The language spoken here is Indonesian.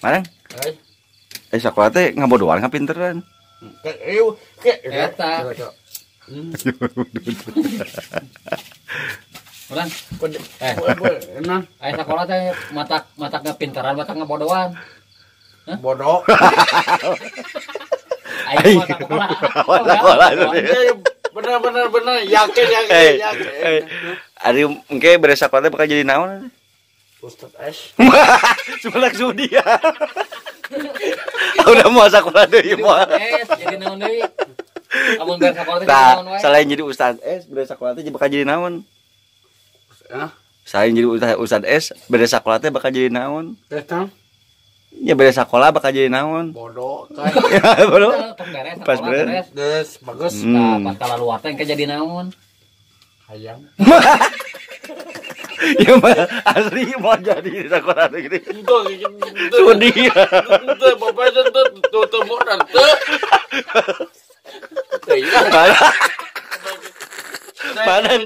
Marang. Sakola teh ngabodohan kapinteran. Eta. Orang, sekolah teh mata kepintaran, mata ngebodohan. Bodoh. Ayo mata sekolah. Bener yakin. Ari engke beres sekolah teh bakal jadi naon? Ustaz S. Sekolah judi ya. Udah mau sekolah deui moal. Jadi naon deui? Amun beres sekolah teh Nah, naon wae? selain jadi Ustaz S, beres sekolah teh bakal jadi naon? Selain jadi Ustaz S, beres sekolah teh bakal jadi naon? Ya beres sekolah bakal jadi naon? Bodoh. Bodoh. Pas beres. Des, bagus. Nah, pas kalaluar teh engke jadi naon? Hayang. Ya mah asli mau jadi di sekolah teh gitu. Sudi. Teu bapak teu modal teu. Mana?